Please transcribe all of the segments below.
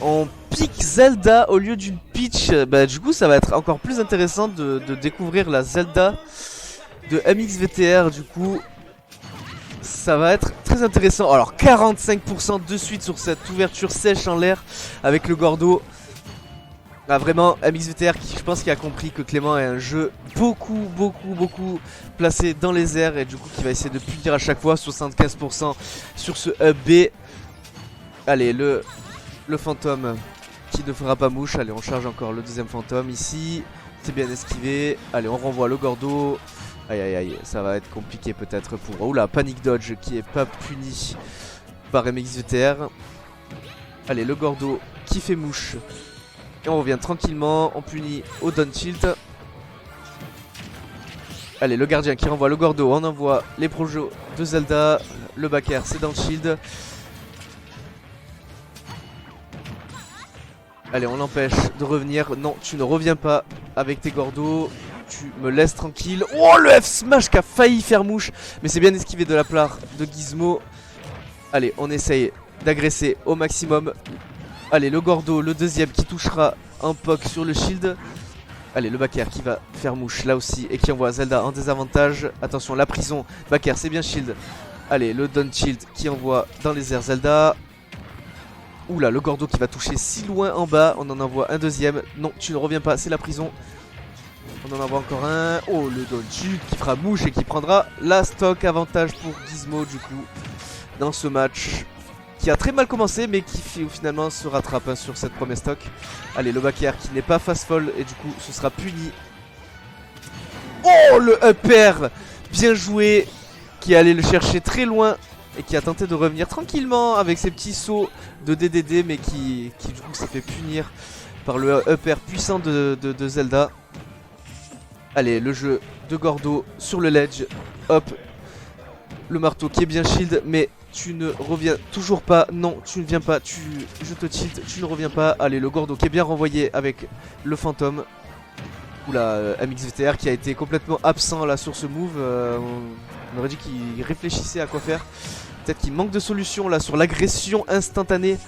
on pique Zelda au lieu d'une Peach. Bah du coup ça va être encore plus intéressant de découvrir la Zelda de MXVTR. Du coup ça va être très intéressant. Alors 45% de suite sur cette ouverture sèche en l'air avec le Gordo. Ah, vraiment MXVTR qui je pense qui a compris que Clément est un jeu beaucoup placé dans les airs et du coup qui va essayer de punir à chaque fois. 75% sur ce up B. Allez le fantôme qui ne fera pas mouche. Allez on charge encore le deuxième fantôme ici. C'est bien esquivé. Allez on renvoie le Gordo. Aïe aïe aïe, ça va être compliqué peut-être pour... Oula, Panic Dodge qui est pas puni par MXVTR. Allez le Gordo qui fait mouche. Et on revient tranquillement, on punit au down tilt. Allez le gardien qui renvoie le Gordo, on envoie les projets de Zelda. Le back air c'est down shield. Allez on l'empêche de revenir. Non tu ne reviens pas avec tes Gordos. Tu me laisses tranquille. Oh le F smash qui a failli faire mouche. Mais c'est bien esquivé de la part de Gizmo. Allez on essaye d'agresser au maximum. Allez le Gordo, le deuxième qui touchera un poke sur le shield. Allez le back air qui va faire mouche là aussi et qui envoie Zelda en désavantage. Attention la prison, back air c'est bien shield. Allez le down shield qui envoie dans les airs Zelda. Oula le Gordo qui va toucher si loin en bas. On en envoie un deuxième. Non tu ne reviens pas, c'est la prison. On en envoie encore un. Oh le down shield qui fera mouche et qui prendra la stock. Avantage pour Gizmo du coup dans ce match qui a très mal commencé mais qui finalement se rattrape hein, sur cette première stock. Allez le back air qui n'est pas fast fall et du coup ce sera puni. Oh le up air bien joué qui est allé le chercher très loin et qui a tenté de revenir tranquillement avec ses petits sauts de DDD mais qui du coup s'est fait punir par le up air puissant de Zelda. Allez le jeu de Gordo sur le ledge. Hop. Le marteau qui est bien shield mais tu ne reviens toujours pas. Non tu ne viens pas. Je te tilt. Tu ne reviens pas. Allez le Gordo qui est bien renvoyé avec le fantôme. Oula MXVTR qui a été complètement absent là sur ce move. On aurait dit qu'il réfléchissait à quoi faire. Peut-être qu'il manque de solution là sur l'agression instantanée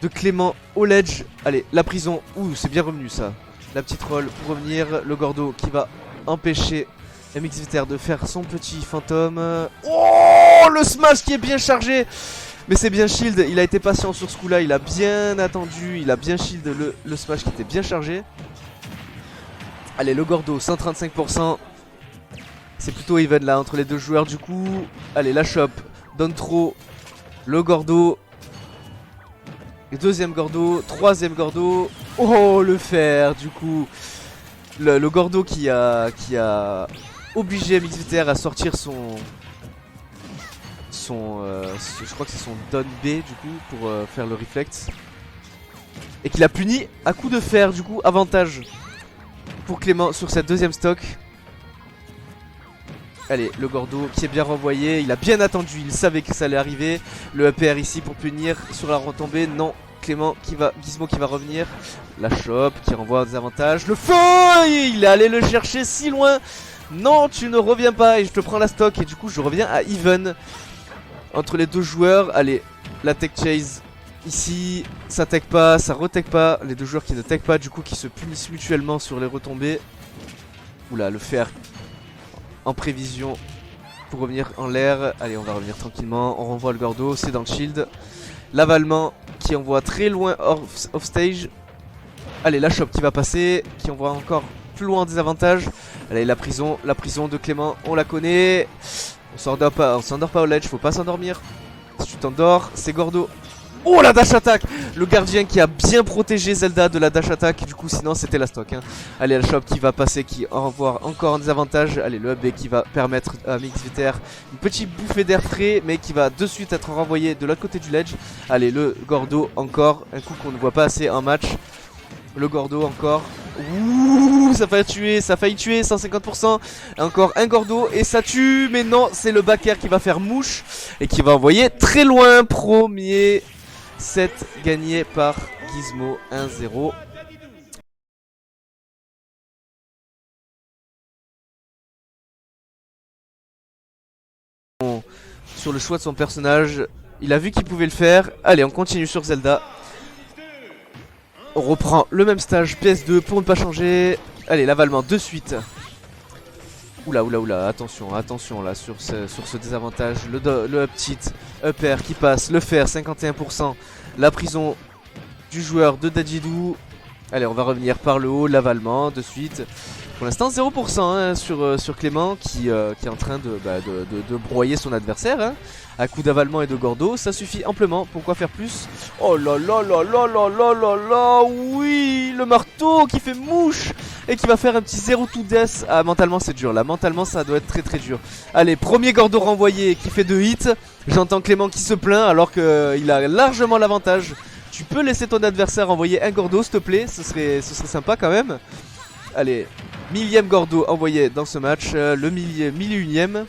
de Clément au ledge. Allez la prison. Ouh c'est bien revenu ça. La petite roll pour revenir. Le Gordo qui va empêcher MXVTR de faire son petit fantôme. Oh le smash qui est bien chargé. Mais c'est bien shield. Il a été patient sur ce coup là. Il a bien attendu. Il a bien shield le smash qui était bien chargé. Allez le Gordo 135%. C'est plutôt even là entre les deux joueurs du coup. Allez la shop. Donne trop. Le Gordo. Deuxième Gordo. Troisième Gordo. Oh le fer du coup. Le Gordo qui a obligé MXVTR à sortir je crois que c'est son down B du coup pour faire le reflect. Et qu'il a puni à coup de fer du coup. Avantage pour Clément sur cette deuxième stock. Allez le Gordo qui est bien renvoyé. Il a bien attendu, il savait que ça allait arriver. Le APR ici pour punir sur la retombée. Non Clément Gizmo qui va revenir. La shop qui renvoie des avantages. Le feu. Il est allé le chercher si loin. Non tu ne reviens pas et je te prends la stock. Et du coup je reviens à even entre les deux joueurs. Allez la tech chase ici. Ça tech pas, ça retech pas. Les deux joueurs qui ne tech pas du coup qui se punissent mutuellement sur les retombées. Oula le fer en prévision pour revenir en l'air. Allez on va revenir tranquillement. On renvoie le Gordo, c'est dans le shield. L'avalement qui envoie très loin off stage. Allez la shop qui va passer, qui envoie encore plus loin en désavantage. Allez la prison de Clément, on la connaît. On s'endort pas au ledge, faut pas s'endormir. Si tu t'endors, c'est Gordo. Oh la dash attack. Le gardien qui a bien protégé Zelda de la dash attack. Du coup sinon c'était la stock hein. Allez la shop qui va passer, qui envoie encore en désavantage. Allez le AB qui va permettre à MXVTR une petite bouffée d'air frais, mais qui va de suite être renvoyé de l'autre côté du ledge. Allez le Gordo encore, un coup qu'on ne voit pas assez en match. Le Gordo encore. Ouh, ça a failli tuer 150%. Encore un Gordo et ça tue. Mais non, c'est le back air qui va faire mouche et qui va envoyer très loin. Premier set gagné par Gizmo 1-0. Sur le choix de son personnage, il a vu qu'il pouvait le faire. Allez, on continue sur Zelda. On reprend le même stage PS2 pour ne pas changer. Allez, l'avalement de suite. Oula, attention là sur ce désavantage. Le up tilt, up air qui passe, le fer 51%. La prison du joueur de Dajidou. Allez, on va revenir par le haut, l'avalement de suite. Pour l'instant 0% hein, sur Clément qui est en train de broyer son adversaire hein, à coup d'avalement et de gordo. Ça suffit amplement, pourquoi faire plus? Oh là là là là là là là là. Oui, le marteau qui fait mouche et qui va faire un petit 0 to death. Ah, mentalement c'est dur là, mentalement ça doit être très dur. Allez, premier gordo renvoyé qui fait 2 hits. J'entends Clément qui se plaint alors qu'il a largement l'avantage. Tu peux laisser ton adversaire envoyer un gordo s'il te plaît, ce serait sympa quand même. Allez, millième gordo envoyé dans ce match, le 1001ème.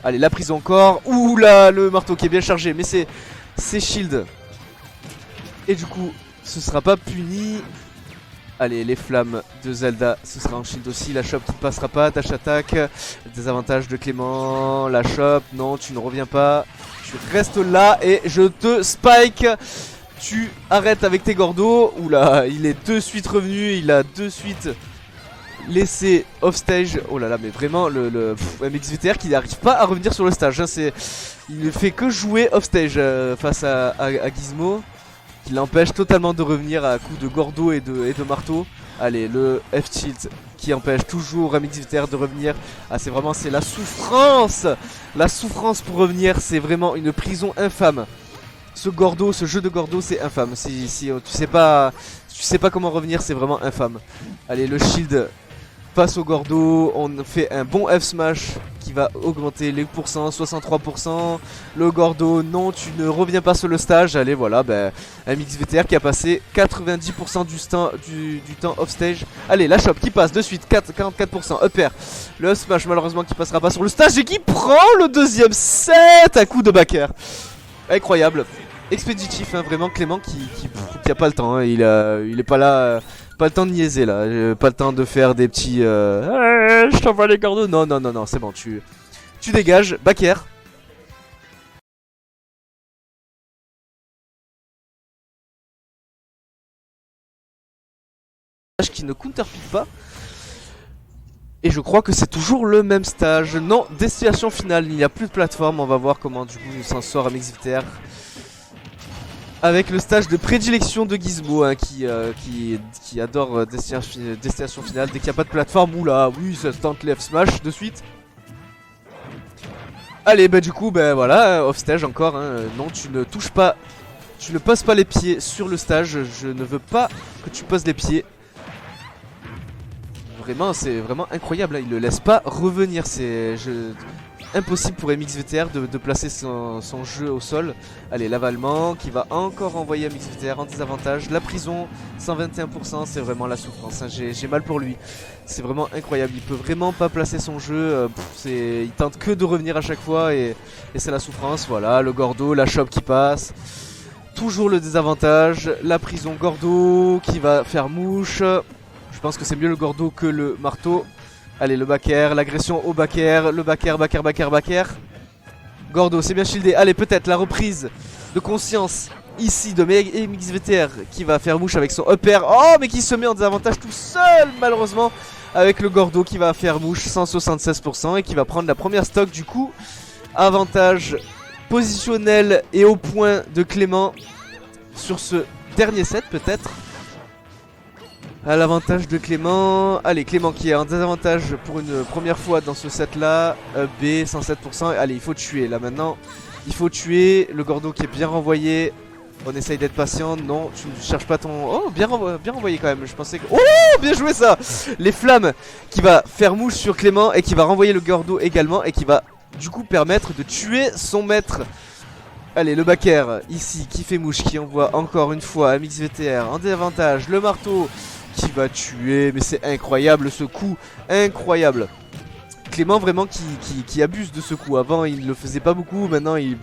Allez, la prise encore. Ouh là, le marteau qui est bien chargé, mais c'est shield. Et du coup, ce sera pas puni. Allez, les flammes de Zelda, ce sera en shield aussi. La shop qui ne passera pas, dash attack. Désavantage de Clément, la shop, non, tu ne reviens pas. Tu restes là et je te spike. Tu arrêtes avec tes gordos. Oula, il est de suite revenu, il a de suite laissé off stage. Oh là là, mais vraiment le MXVTR qui n'arrive pas à revenir sur le stage hein, il ne fait que jouer off stage face à Gizmo, qui l'empêche totalement de revenir à coups de gordo et de marteau. Allez, le F-tilt qui empêche toujours MXVTR de revenir. Ah, c'est la souffrance. La souffrance pour revenir, c'est vraiment une prison infâme. Ce gordo, ce jeu de gordo, c'est infâme. Si tu sais pas comment revenir, c'est vraiment infâme. Allez, le shield passe au gordo. On fait un bon F smash qui va augmenter les pourcents, 63%. Le gordo, non, tu ne reviens pas sur le stage. Allez, voilà, un MXVTR qui a passé 90% du temps off stage. Allez, la shop qui passe de suite, 44%. Up air. Le F smash, malheureusement, qui passera pas sur le stage et qui prend le deuxième set à coup de back air. Incroyable, expéditif hein, vraiment Clément qui a pas le temps hein. Il est pas là, pas le temps de niaiser là, pas le temps de faire des petits je t'envoie les gordos, non c'est bon, tu dégages, back air. Qui ne counterpique pas. Et je crois que c'est toujours le même stage. Non, destination finale, il n'y a plus de plateforme. On va voir comment du coup s'en sort MXVTR avec le stage de prédilection de Gizmo hein, qui adore destination finale. Dès qu'il n'y a pas de plateforme, oula, oui, ça tente les F-smash de suite. Allez, du coup, voilà, off stage encore hein. Non, tu ne touches pas, tu ne poses pas les pieds sur le stage. Je ne veux pas que tu poses les pieds. Vraiment, c'est vraiment incroyable, hein. Il le laisse pas revenir, impossible pour MXVTR de placer son jeu au sol. Allez, l'avalement qui va encore envoyer MXVTR en désavantage. La prison, 121%, c'est vraiment la souffrance hein. J'ai mal pour lui, c'est vraiment incroyable. Il peut vraiment pas placer son jeu, il tente que de revenir à chaque fois et c'est la souffrance. Voilà, le gordo, la shop qui passe. Toujours le désavantage, la prison gordo qui va faire mouche. Je pense que c'est mieux le gordo que le marteau. Allez, le back air, l'agression au back air, le back air. Gordo, c'est bien shieldé. Allez, peut-être la reprise de conscience ici de MXVTR qui va faire mouche avec son up air. Oh, mais qui se met en désavantage tout seul, malheureusement, avec le gordo qui va faire mouche 176% et qui va prendre la première stock du coup. Avantage positionnel et au point de Clément sur ce dernier set peut-être. À l'avantage de Clément. Allez, Clément qui est en désavantage pour une première fois dans ce set là. B 107%. Allez, il faut tuer là maintenant. Il faut tuer le gordo qui est bien renvoyé. On essaye d'être patient. Non, tu ne cherches pas ton... Oh, bien renvoyé quand même. Je pensais que... Oh, bien joué ça. Les flammes qui va faire mouche sur Clément et qui va renvoyer le gordo également et qui va du coup permettre de tuer son maître. Allez, le back air ici qui fait mouche, qui envoie encore une fois MXVTR en désavantage. Le marteau qui va tuer, mais c'est incroyable ce coup, incroyable. Clément vraiment qui abuse de ce coup. Avant il le faisait pas beaucoup, maintenant il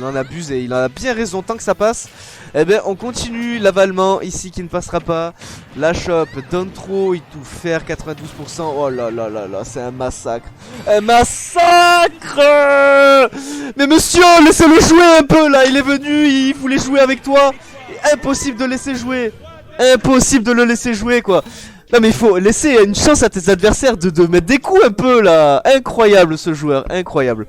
en abuse et il en a bien raison. Tant que ça passe, eh ben on continue. L'avalement ici qui ne passera pas. La shop, donne trop, il tout faire 92%. Oh là là là là, c'est un massacre. Un massacre. Mais monsieur, laissez-le jouer un peu là, il est venu, il voulait jouer avec toi. Impossible de laisser jouer. Impossible de le laisser jouer quoi. Non mais il faut laisser une chance à tes adversaires de mettre des coups un peu là. Incroyable ce joueur, incroyable.